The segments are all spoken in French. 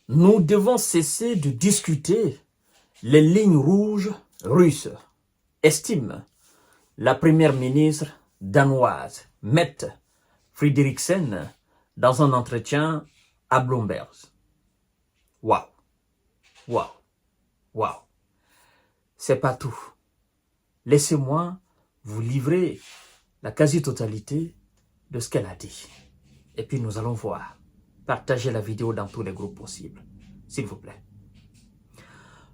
Nous devons cesser de discuter les lignes rouges russes, estime la première ministre danoise, Mette Frederiksen, dans un entretien à Bloomberg. Waouh, waouh, waouh. C'est pas tout. Laissez-moi vous livrer la quasi-totalité de ce qu'elle a dit. Et puis nous allons voir. Partagez la vidéo dans tous les groupes possibles, s'il vous plaît.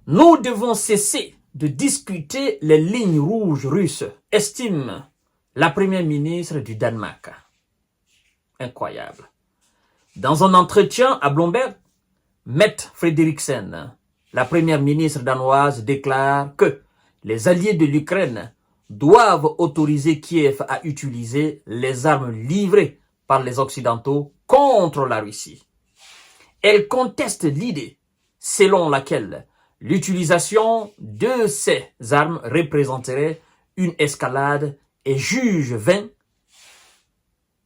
Nous devons cesser de discuter les lignes rouges russes, estime la première ministre du Danemark. Incroyable. Dans un entretien à Bloomberg, Mette Frederiksen, la première ministre danoise, déclare que les alliés de l'Ukraine doivent autoriser Kiev à utiliser les armes livrées par les Occidentaux contre la Russie. Elle conteste l'idée selon laquelle l'utilisation de ces armes représenterait une escalade et juge vain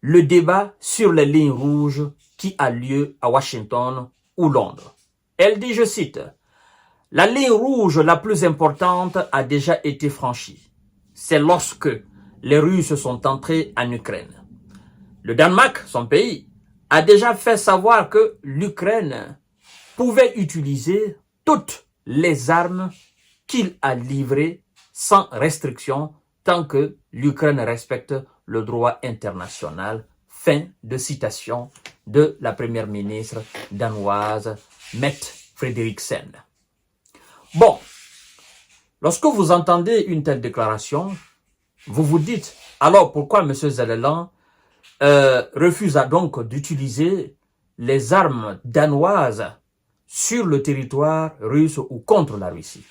le débat sur les lignes rouges qui a lieu à Washington ou Londres. Elle dit, je cite, « La ligne rouge la plus importante a déjà été franchie. C'est lorsque les Russes sont entrés en Ukraine. Le Danemark, son pays, a déjà fait savoir que l'Ukraine pouvait utiliser toutes les armes qu'il a livrées sans restriction tant que l'Ukraine respecte le droit international. » Fin de citation de la première ministre danoise Mette Frederiksen. Bon, lorsque vous entendez une telle déclaration, vous vous dites, alors pourquoi M. Zelensky refuse donc d'utiliser les armes danoises sur le territoire russe ou contre la Russie?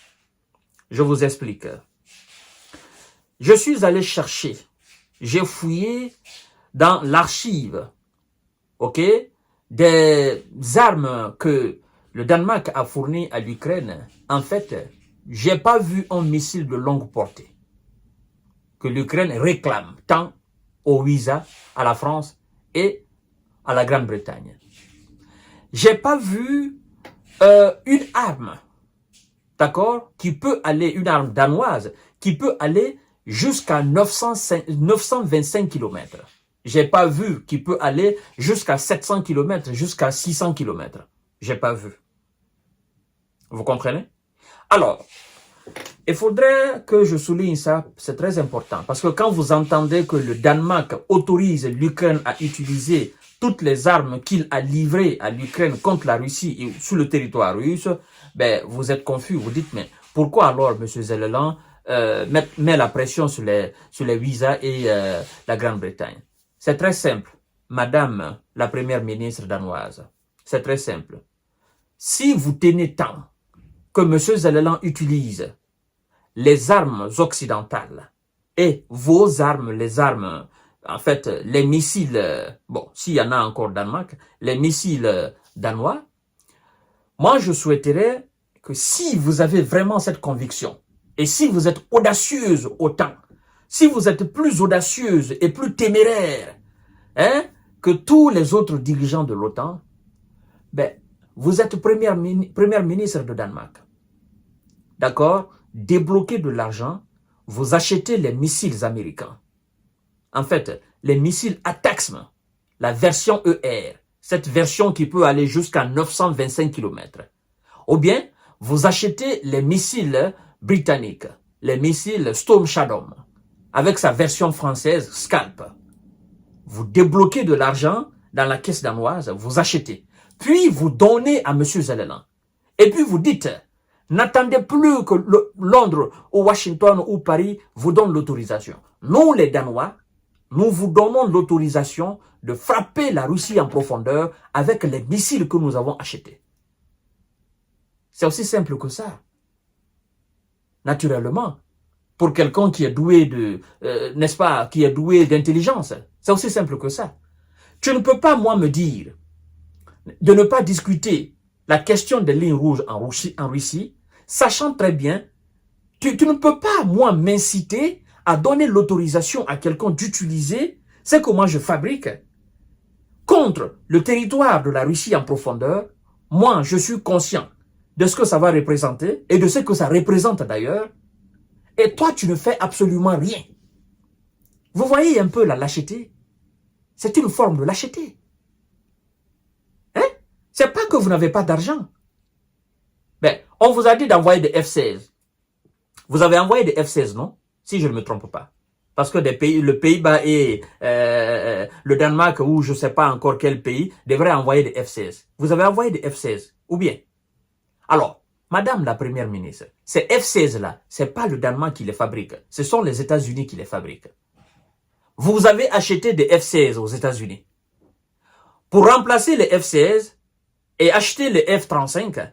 Je vous explique. Je suis allé chercher, j'ai fouillé dans l'archive, des armes que le Danemark a fournies à l'Ukraine. En fait, j'ai pas vu un missile de longue portée que l'Ukraine réclame tant au USA, à la France et à la Grande-Bretagne. J'ai pas vu une arme, d'accord, qui peut aller, une arme danoise, qui peut aller jusqu'à 925 km. J'ai pas vu qui peut aller jusqu'à 700 km, jusqu'à 600 km. J'ai pas vu. Vous comprenez? Alors, il faudrait que je souligne ça, c'est très important. Parce que quand vous entendez que le Danemark autorise l'Ukraine à utiliser toutes les armes qu'il a livrées à l'Ukraine contre la Russie et sur le territoire russe, ben, vous êtes confus, vous dites, mais pourquoi alors M. Zelensky met la pression sur les visas et la Grande-Bretagne? C'est très simple, Madame la première ministre danoise. C'est très simple. Si vous tenez tant que M. Zelensky utilise les armes occidentales et vos armes, les armes, en fait, les missiles, bon, s'il y en a encore au Danemark, les missiles danois, moi je souhaiterais que si vous avez vraiment cette conviction, et si vous êtes audacieuse autant, si vous êtes plus audacieuse et plus téméraire que tous les autres dirigeants de l'OTAN, ben, vous êtes première ministre de Danemark. D'accord? Débloquez de l'argent, vous achetez les missiles américains. En fait, les missiles ATACMS, la version ER, cette version qui peut aller jusqu'à 925 km. Ou bien, vous achetez les missiles britanniques, les missiles Storm Shadow, avec sa version française Scalp. Vous débloquez de l'argent dans la caisse danoise, vous achetez. Puis vous donnez à M. Zelensky. Et puis vous dites, n'attendez plus que Londres ou Washington ou Paris vous donnent l'autorisation. Nous, les Danois, nous vous donnons l'autorisation de frapper la Russie en profondeur avec les missiles que nous avons achetés. C'est aussi simple que ça. Naturellement, pour quelqu'un qui est doué de, n'est-ce pas, qui est doué d'intelligence, c'est aussi simple que ça. Tu ne peux pas, moi, me dire de ne pas discuter la question des lignes rouges en Russie, sachant très bien, tu ne peux pas, moi, m'inciter à donner l'autorisation à quelqu'un d'utiliser ce que moi je fabrique contre le territoire de la Russie en profondeur moi, je suis conscient de ce que ça va représenter et de ce que ça représente d'ailleurs. Et toi, tu ne fais absolument rien. Vous voyez un peu la lâcheté? C'est une forme de lâcheté. Hein? C'est pas que vous n'avez pas d'argent. Ben, on vous a dit d'envoyer des F-16. Vous avez envoyé des F-16, non? Si je ne me trompe pas. Parce que le Pays-Bas et le Danemark ou je ne sais pas encore quel pays devraient envoyer des F-16. Vous avez envoyé des F-16, ou bien? Alors, Madame la Première ministre, ces F-16-là, ce n'est pas le Danemark qui les fabrique. Ce sont les États-Unis qui les fabriquent. Vous avez acheté des F-16 aux États-Unis. Pour remplacer les F-16 et acheter les F-35,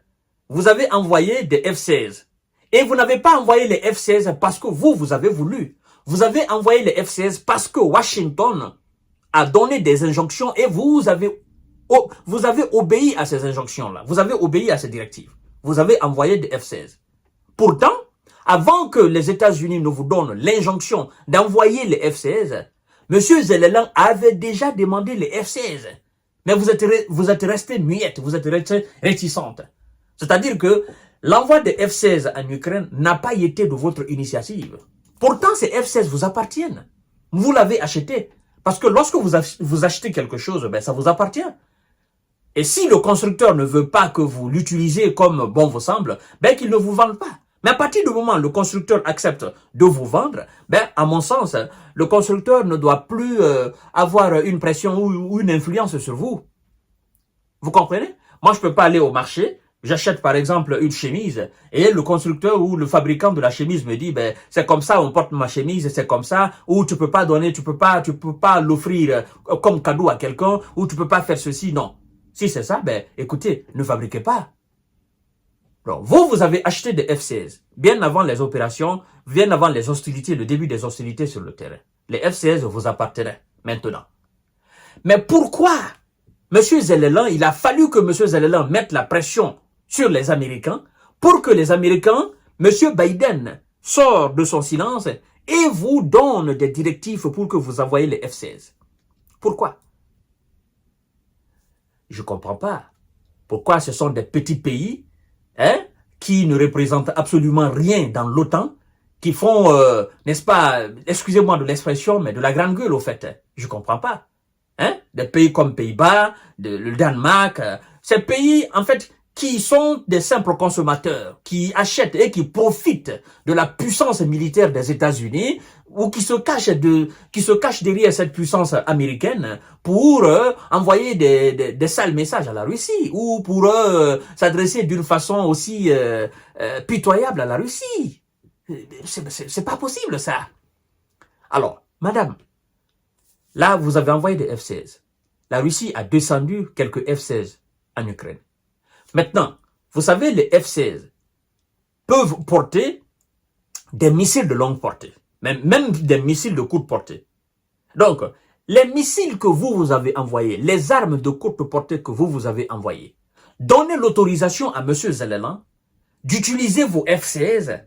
vous avez envoyé des F-16. Et vous n'avez pas envoyé les F-16 parce que vous avez voulu. Vous avez envoyé les F-16 parce que Washington a donné des injonctions et vous avez obéi à ces injonctions-là. Vous avez obéi à ces directives. Vous avez envoyé des F-16. Pourtant, avant que les États-Unis ne vous donnent l'injonction d'envoyer les F-16, M. Zelensky avait déjà demandé les F-16. Mais vous êtes resté muette, vous êtes resté réticente. C'est-à-dire que l'envoi des F-16 en Ukraine n'a pas été de votre initiative. Pourtant, ces F-16 vous appartiennent. Vous l'avez acheté. Parce que lorsque vous achetez quelque chose, ben, ça vous appartient. Et si le constructeur ne veut pas que vous l'utilisiez comme bon vous semble, ben, qu'il ne vous vende pas. Mais à partir du moment où le constructeur accepte de vous vendre, ben, à mon sens, le constructeur ne doit plus avoir une pression ou une influence sur vous. Vous comprenez? Moi, je ne peux pas aller au marché. J'achète par exemple une chemise et le constructeur ou le fabricant de la chemise me dit ben c'est comme ça on porte ma chemise, c'est comme ça, ou tu peux pas donner, tu peux pas l'offrir comme cadeau à quelqu'un, ou tu peux pas faire ceci, non. Si c'est ça, ben écoutez, ne fabriquez pas. Donc, vous avez acheté des F-16 bien avant les opérations, bien avant les hostilités, le début des hostilités sur le terrain. Les F-16 vous appartenaient maintenant. Mais pourquoi M. Zelensky, il a fallu que M. Zelensky mette la pression sur les Américains pour que les Américains, M. Biden, sortent de son silence et vous donne des directives pour que vous envoyiez les F-16. Pourquoi? Je ne comprends pas. Pourquoi ce sont des petits pays qui ne représentent absolument rien dans l'OTAN, qui font, n'est-ce pas, excusez-moi de l'expression, mais de la grande gueule au fait. Je ne comprends pas. Des pays comme Pays-Bas, le Danemark, ces pays, en fait, qui sont des simples consommateurs, qui achètent et qui profitent de la puissance militaire des États-Unis, ou qui se cachent derrière cette puissance américaine pour envoyer des sales messages à la Russie, ou pour s'adresser d'une façon aussi pitoyable à la Russie. C'est pas possible, ça. Alors, madame, là, vous avez envoyé des F-16. La Russie a descendu quelques F-16 en Ukraine. Maintenant, vous savez, les F-16 peuvent porter des missiles de longue portée, même des missiles de courte portée. Donc, les missiles que vous avez envoyés, les armes de courte portée que vous avez envoyées, donnez l'autorisation à M. Zelensky d'utiliser vos F-16,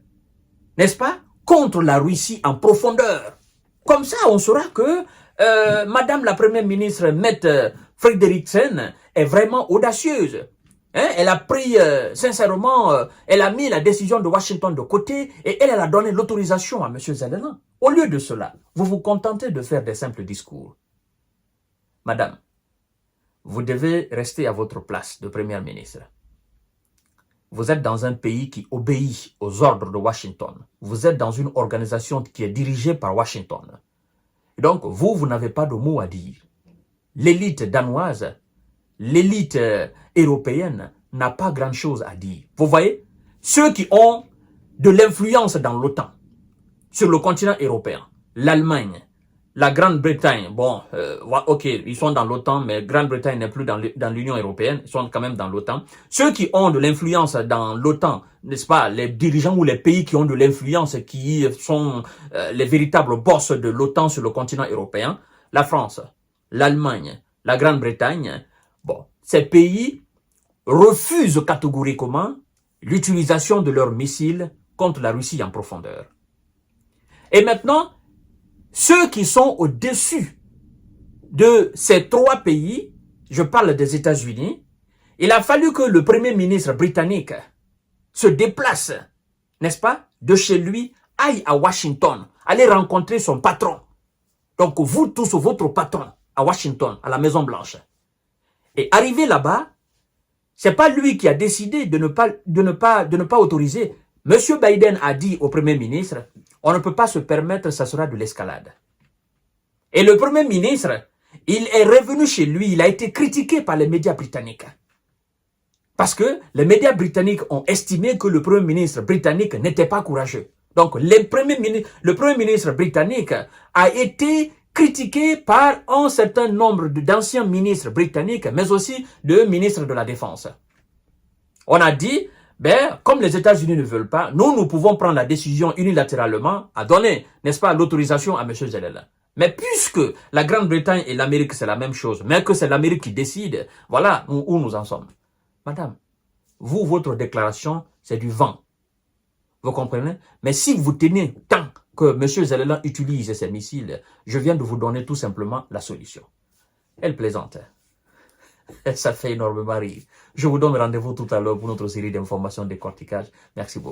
n'est-ce pas, contre la Russie en profondeur. Comme ça, on saura que Madame la Première ministre, Mette Frederiksen, est vraiment audacieuse. Elle a pris, sincèrement, elle a mis la décision de Washington de côté et elle a donné l'autorisation à M. Zelensky. Au lieu de cela, vous vous contentez de faire des simples discours. Madame, vous devez rester à votre place de Première ministre. Vous êtes dans un pays qui obéit aux ordres de Washington. Vous êtes dans une organisation qui est dirigée par Washington. Donc, vous n'avez pas de mots à dire. L'élite danoise, l'élite européenne n'a pas grand-chose à dire. Vous voyez, ceux qui ont de l'influence dans l'OTAN, sur le continent européen, l'Allemagne, la Grande-Bretagne, bon, ok, ils sont dans l'OTAN, mais Grande-Bretagne n'est plus dans l'Union européenne, ils sont quand même dans l'OTAN. Ceux qui ont de l'influence dans l'OTAN, n'est-ce pas, les dirigeants ou les pays qui ont de l'influence, qui sont les véritables boss de l'OTAN sur le continent européen, la France, l'Allemagne, la Grande-Bretagne, bon, ces pays refusent catégoriquement l'utilisation de leurs missiles contre la Russie en profondeur. Et maintenant, ceux qui sont au-dessus de ces trois pays, je parle des États-Unis, Il a fallu que le premier ministre britannique se déplace, n'est-ce pas, de chez lui, aille à Washington, aller rencontrer son patron. Donc vous tous, votre patron à Washington, à la Maison Blanche. Et arrivé là-bas, c'est pas lui qui a décidé de ne pas autoriser. Monsieur Biden a dit au Premier ministre, on ne peut pas se permettre, ça sera de l'escalade. Et le Premier ministre, il est revenu chez lui, il a été critiqué par les médias britanniques. Parce que les médias britanniques ont estimé que le Premier ministre britannique n'était pas courageux. Donc le Premier ministre britannique a été critiqué par un certain nombre d'anciens ministres britanniques, mais aussi de ministres de la Défense. On a dit, comme les États-Unis ne veulent pas, nous pouvons prendre la décision unilatéralement à donner, n'est-ce pas, l'autorisation à M. Zelela. Mais puisque la Grande-Bretagne et l'Amérique, c'est la même chose, mais que c'est l'Amérique qui décide, voilà où nous en sommes. Madame, vous, votre déclaration, c'est du vent. Vous comprenez? Mais si vous tenez tant que M. Zelela utilise ces missiles, je viens de vous donner tout simplement la solution. Elle plaisante. Ça fait énormément rire. Je vous donne rendez-vous tout à l'heure pour notre série d'informations de décortiquage. Merci beaucoup.